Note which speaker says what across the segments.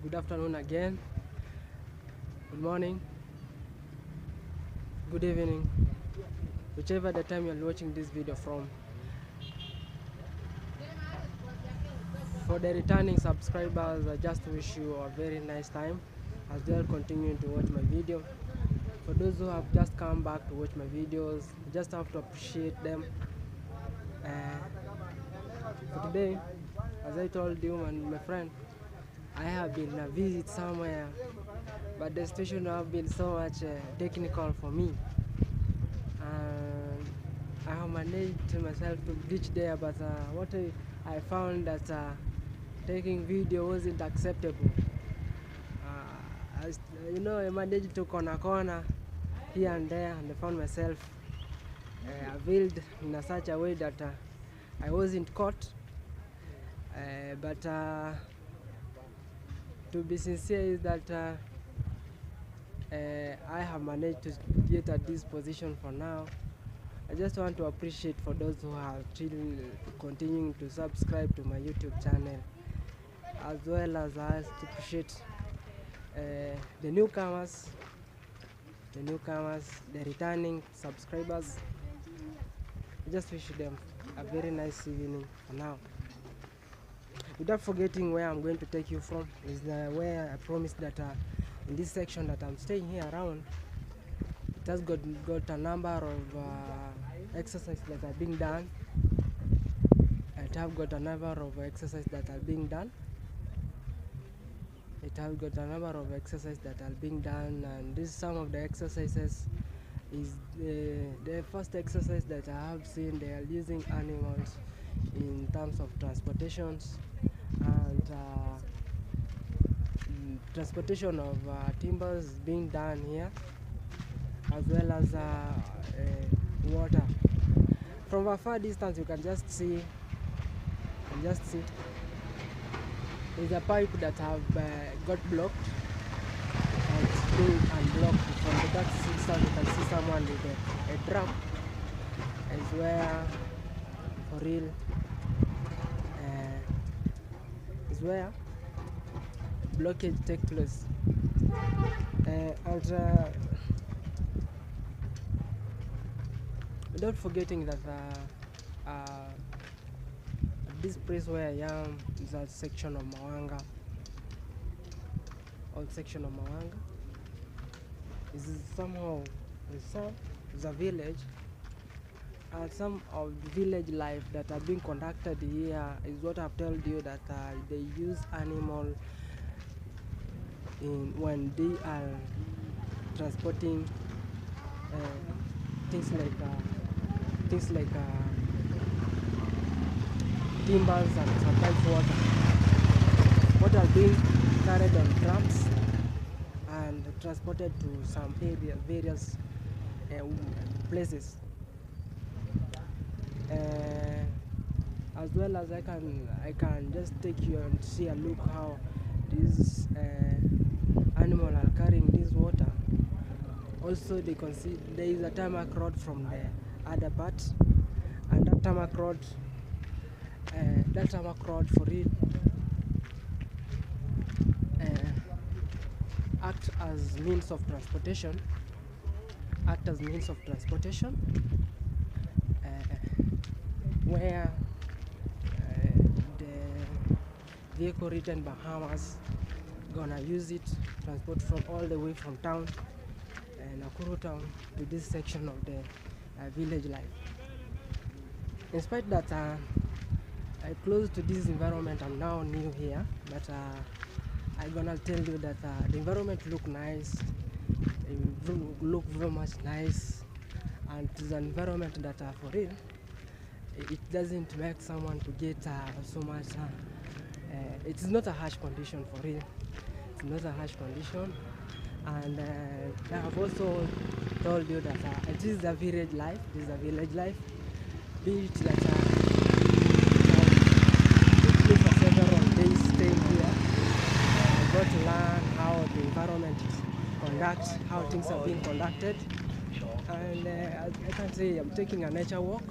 Speaker 1: good afternoon again, good morning, good evening, whichever the time you're watching this video from. For the returning subscribers, I just wish you a very nice time as they're continuing to watch my video. For those who have just come back to watch my videos, I just have to appreciate them. For today, as I told you and my friend, I have been a visit somewhere, but the situation have been so much technical for me, and I have managed myself to reach there. But what I found that taking video wasn't acceptable. As you know, I managed to corner here and there, and I found myself veiled in such a way that I wasn't caught. But to be sincere is that I have managed to get at this position for now. I just want to appreciate for those who are still continuing to subscribe to my YouTube channel, as well as I to appreciate the newcomers, the returning subscribers. I just wish them a very nice evening for now. Without forgetting where I'm going to take you from is where I promised that in this section that I'm staying here around, it has got a number of exercises that are being done. It have got a number of exercises that are being done. And this some of the exercises is the first exercise that I have seen. They are using animals in terms of transportations and transportation of timbers being done here, as well as water. From a far distance you can just see there's a pipe that have got blocked, and it's being unblocked. From the back distance you can see someone with a drum, is where for real is where blockage takes place. Without forgetting that this place where I am is a section of Mawanga. Is somehow it's a village, and some of the village life that are being conducted here is what I've told you, that they use animal when they are transporting things like timbers and sometimes water are being carried on drums and transported to some various places. As well as I can just take you and see a look how these animals are carrying this water. Also, there is a tarmac road from the other part, and that tarmac road for real act as means of transportation. Where the vehicle written Bahamas gonna use it transport from all the way from town, Nakuru town, to this section of the village life. In spite that I close to this environment, I'm now new here, but I'm gonna tell you that the environment look nice, it look very much nice, and it's an environment that for real it doesn't make someone to get so much it is not a harsh condition for real. It's not a harsh condition. And I have also told you that it is a village life. Be it that we for several days staying here, I got to learn how the environment is how things are being conducted. And I can say I'm taking a nature walk.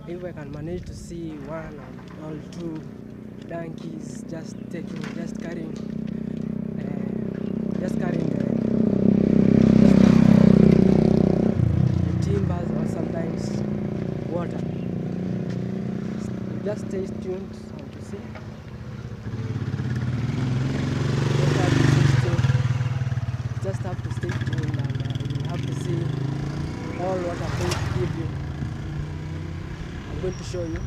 Speaker 1: If I can manage to see one or two donkeys just carrying just carrying the timbers or sometimes water. Just stay tuned to see. Just have to stay tuned and you have to see all what I'm going to give you. I'm going to show you.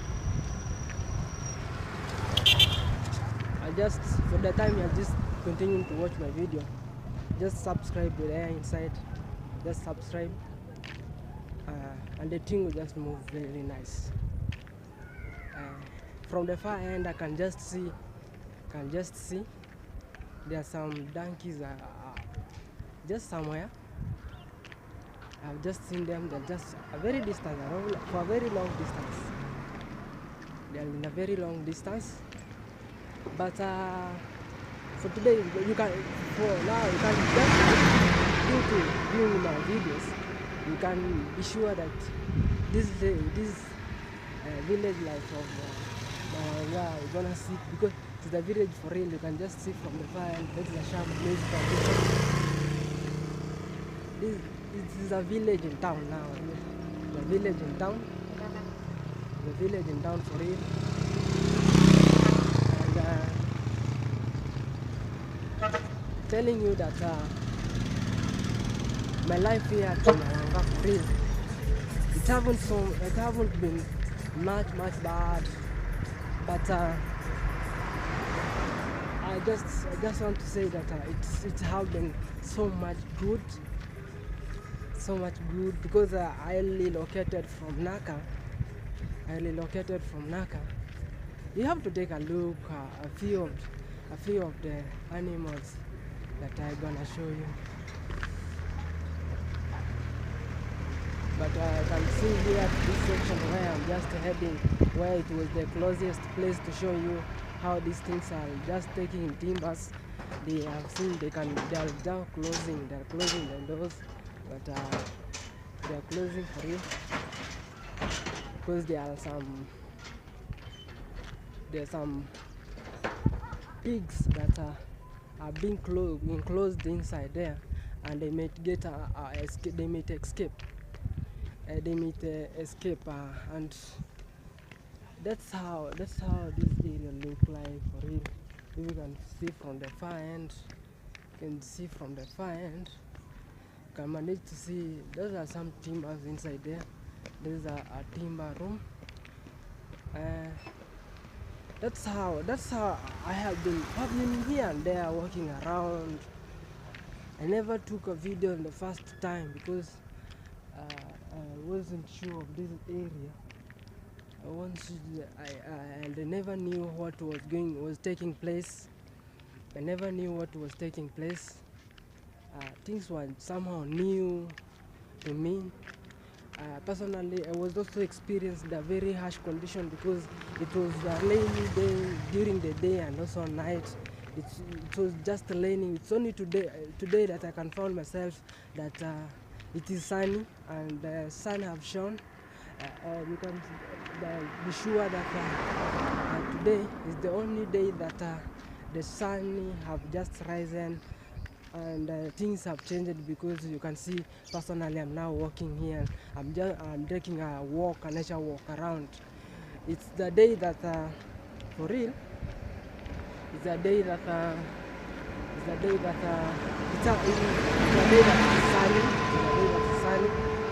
Speaker 1: For the time you're just continuing to watch my video, just subscribe with air inside. Just subscribe and the thing will just move very nice. From the far end I can just see there are some donkeys just somewhere. I've just seen them. They're just a very distant, for a very long distance. They're in a very long distance. But for today, you can just due to viewing my videos, you can be sure that this village life of Mawanga you're gonna see, because it's a village for real. You can just see from the far end. That's a sharp place for this is a village in town now. The village in town. The village in town for real. And telling you that my life here at Mawanga for real, it haven't been much bad, but I just want to say that it have been so much good because I relocated from Naka. You have to take a look a few of the animals that I'm gonna show you. But I can see here this section where I'm just heading, where it was the closest place to show you how these things are just taking timbers. They have seen they are now closing. They're closing the doors, but they are closing for you because there are some pigs that are being enclosed inside there, and they might get they might escape. And that's how this area look like for real. You can see from the far end. You can manage to see those are some timbers inside there. There's a timber room. That's how I've been here and there walking around. I never took a video in the first time because I wasn't sure of this area. I never knew what was taking place. I never knew what was taking place. Things were somehow new to me. Personally, I was also experienced a very harsh condition because it was a rainy day during the day and also night. It was just raining. It's only today that I can find myself that it is sunny and the sun have shone. You can be sure that today is the only day that the sun have just risen and things have changed, because you can see personally I'm now walking here. I'm taking a nature walk around. It's the day that for real. It's the day that it's the day that it's the day that is sunny,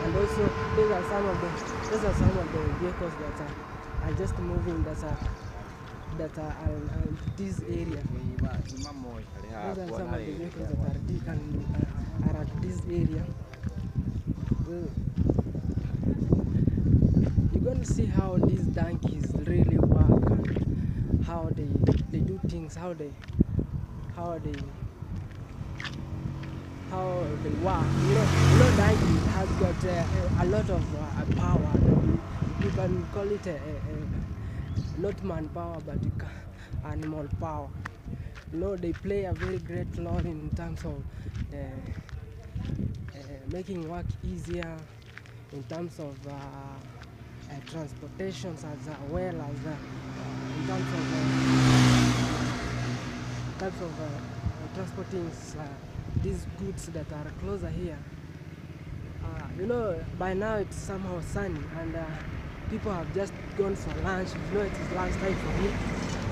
Speaker 1: and also those are some of the vehicles that are just moving that are this area. Those are some of the vehicles that are at this area. You're going to see how these donkeys really work and how they do things, how they work. You know donkey has got a lot of power. You can call it not manpower, but animal power. They play a very great role in terms of making work easier, in terms of transportations, as well as in terms of transporting these goods that are closer here. You know, by now it's somehow sunny, and people have just gone for lunch. You know, it is lunch time for me.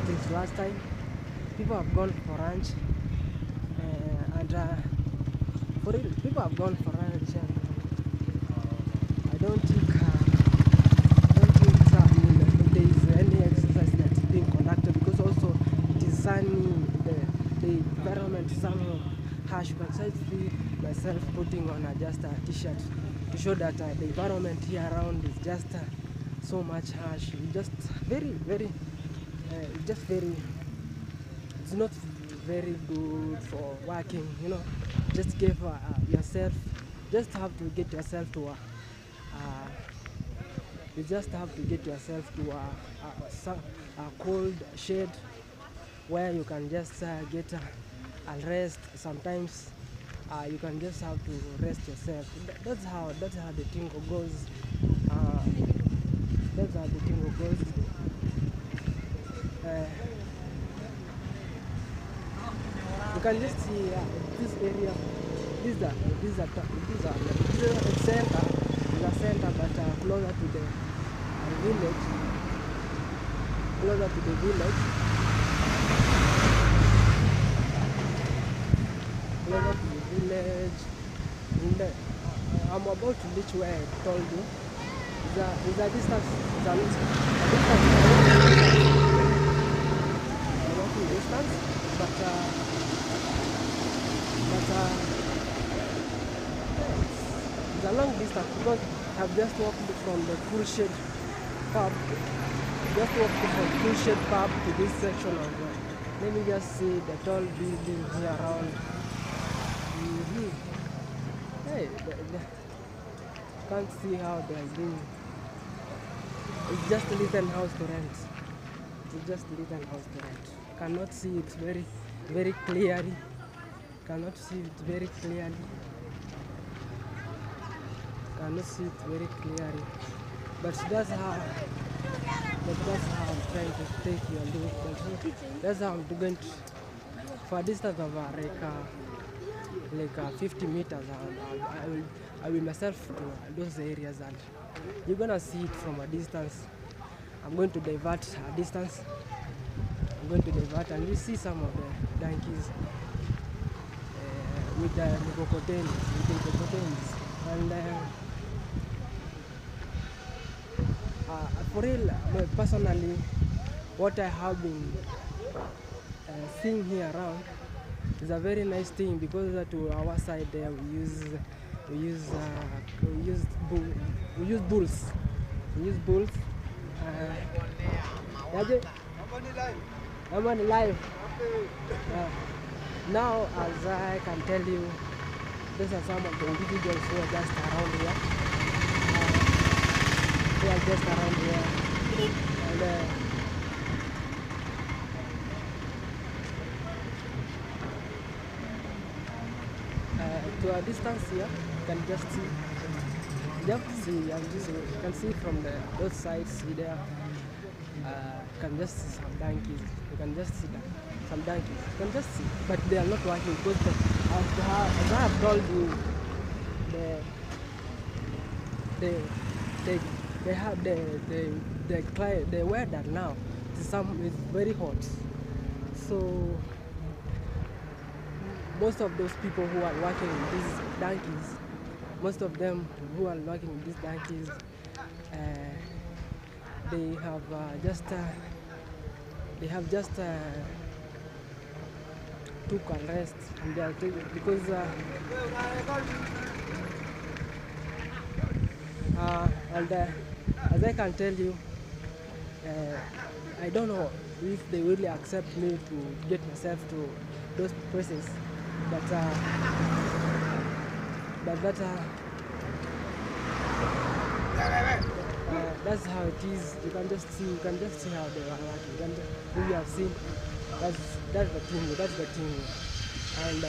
Speaker 1: It is lunch time. People have gone for lunch, and for real, people have gone for lunch. And I don't think there is any exercise that's being conducted, because also it is sunny. The environment is somehow harsh. You can see myself putting on just a t-shirt to show that the environment here around is just so much harsh. Just very, it's not very good for working, you know. Just give yourself, just have to get yourself to you just have to get yourself to a cold shade where you can just get a rest. Sometimes you can just have to rest yourself. That's how the thing goes. That's how the thing goes. You can just see this area. This is a center. It's a center, but closer to the village. Closer to the village. Closer to the village. And, I'm about to reach where I told you. It's a distance. It's a walking distance, but it's a long distance, because I've just walked from the full shade pub. To this section of let me just see the tall building here around. Hey, can't see how they are doing. It's just a little house to rent. It's just a little house to rent. Cannot see it very clearly. Cannot see it very clearly. Cannot see it very clearly. But that's how I'm trying to take you a look. That's how I'm going to, for a distance of like 50 meters. I will myself to those areas, and you're gonna see it from a distance. I'm going to divert a distance. I'm going to divert, and you see some of the donkeys with the hippopotamus, and for real, personally, what I have been seeing here around is a very nice thing, because to our side there we use bulls. I'm on live. Now, as I can tell you, these are some of the individuals who are just around here. They are just around here, and to a distance here, you can just see. You can see from both sides. See there. You can just see some donkeys. You can just see some donkeys. You can just see, but they are not working, because as I have told you, they have the weather now. It's very hot, so most of those people who are working with these donkeys, they have just took a rest, and they are because and as I can tell you, I don't know if they really accept me to get myself to those places, but that's how it is. You can just see how they are working. You have seen. That's the thing. And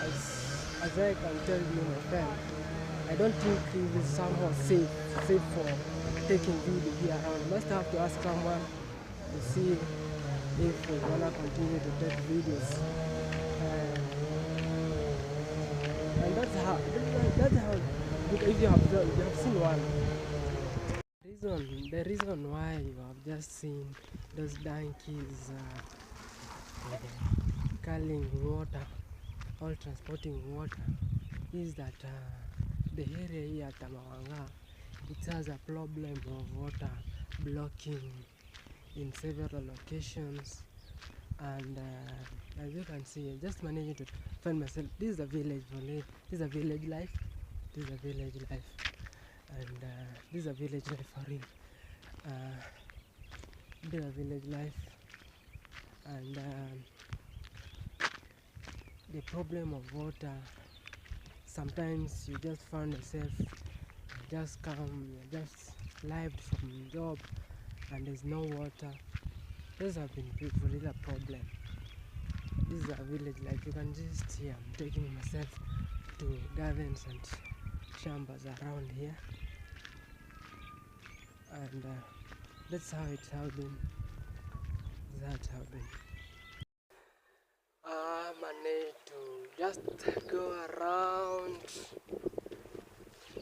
Speaker 1: as I can tell you, my friend, I don't think it is somehow safe for taking video here around. You must have to ask someone to see if we wanna continue to take videos. and that's how if you have seen one the reason why you have just seen those donkeys carrying water or transporting water is that the area here at Mawanga, it has a problem of water blocking in several locations, and as you can see, I just managed to find myself. This is a village only. This is a village life. This is a village life, and this is a village life for real. This is a village life, and the problem of water. Sometimes you just find yourself just come, just lived from job, and there's no water. Those have been really a problem. This is a village life. You can just see I'm taking myself to gardens and chambers around here, and that's how it has been. That's how it been. I managed to just go around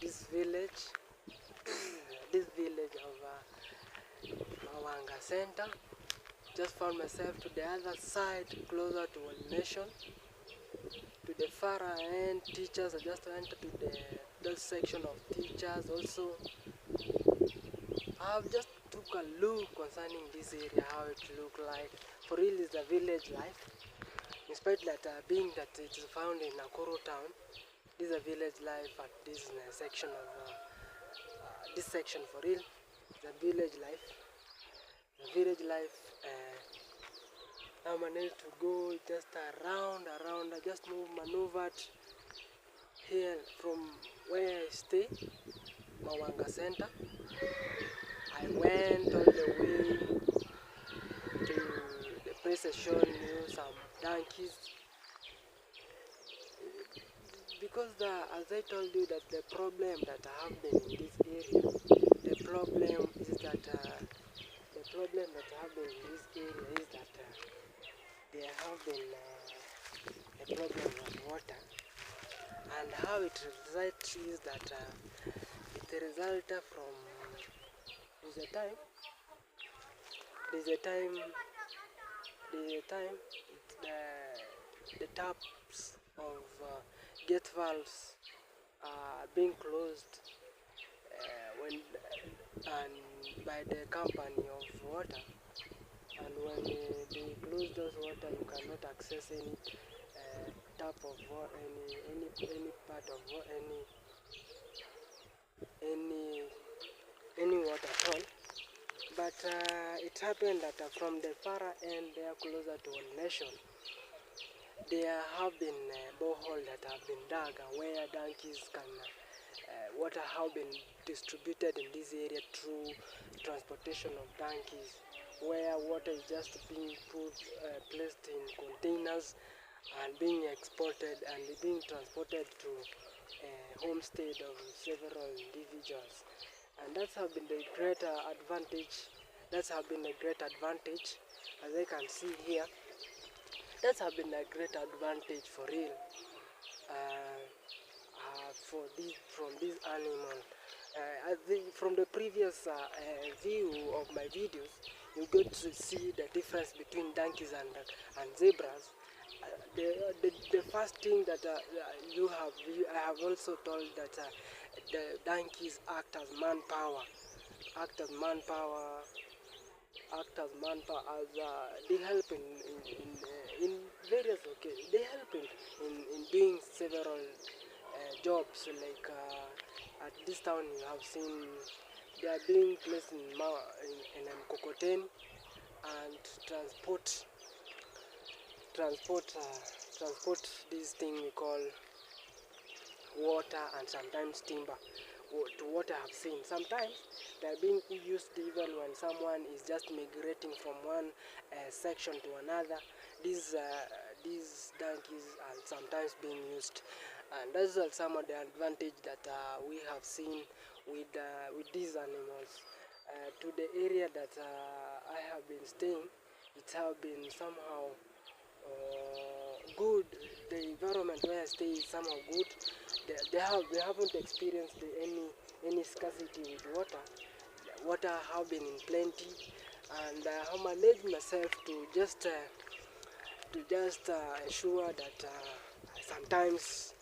Speaker 1: this village, this village of Mawanga Center. Just found myself to the other side, closer to One Nation. To the far end, teachers. I just entered to the section of teachers also. I've just took a look concerning this area, how it look like. For real, is a village life. Despite that being that it is found in Nakuru town, this is a village life at this section of this section. For real, the village life. The village life. I managed to go just around. I just maneuvered here from where I stay, Mawanga Center. I went all the way to the place showing you some donkeys. Because as I told you that the problem that I have been in this area, the problem is that there have been a problem of water, and how it results is that it results from there's a time the taps of gate valves are being closed when and by the company of water, and when they close those water, you cannot access any tap of water, any part of water, any water at all. But it happened that from the far end there, closer to One Nation, there have been boreholes that have been dug where donkeys can water have been distributed in this area through transportation of donkeys, where water is just being placed in containers and being exported and being transported to homestead of several individuals. And that's have been the greater advantage. That's have been a great advantage, as I can see here. That's have been a great advantage for real. For this from this animal. From the previous view of my videos, you get to see the difference between donkeys and zebras. The first thing that I have also told that the donkeys act as manpower, act as manpower, as they help in various occasions. They help in doing several jobs, like at this town you have seen they are being placed in a Mkokoteni and transport this thing we call water and sometimes timber to what I have seen. Sometimes they are being used even when someone is just migrating from one section to another. These donkeys are sometimes being used, and those are some of the advantage that we have seen with these animals. To the area that I have been staying, it have been somehow good. The environment where I stay is somehow good. They haven't experienced any scarcity with water. The water have been in plenty, and I have managed myself to just ensure that sometimes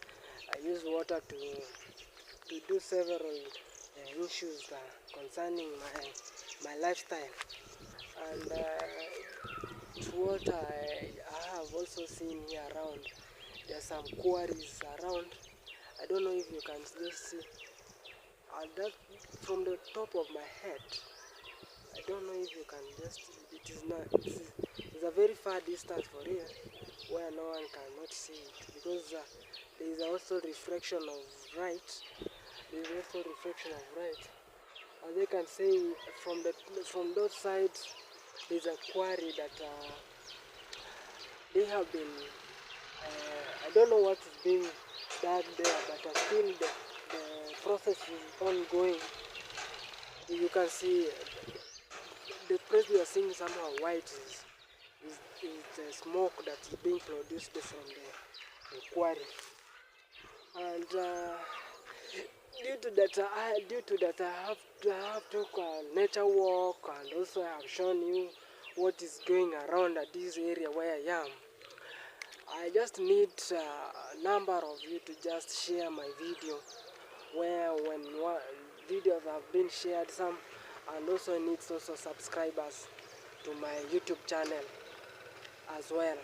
Speaker 1: I use water to do several issues concerning my lifestyle. And what I have also seen here around, there are some quarries around. I don't know if you can just see that from the top of my head. I don't know if you can just, it is not, it's a very far distance for here where no one cannot see it, because there is also reflection of light. There is also reflection of light. As they can say, from those sides, there's a quarry that they have been. I don't know what is being done there, but still the process is ongoing. You can see the place we are seeing somehow white is the smoke that is being produced from the quarry. And due to that, I have to nature walk, and also I have shown you what is going around at this area where I am. I just need a number of you to just share my video, where when videos have been shared, some, and also needs also subscribers to my YouTube channel as well.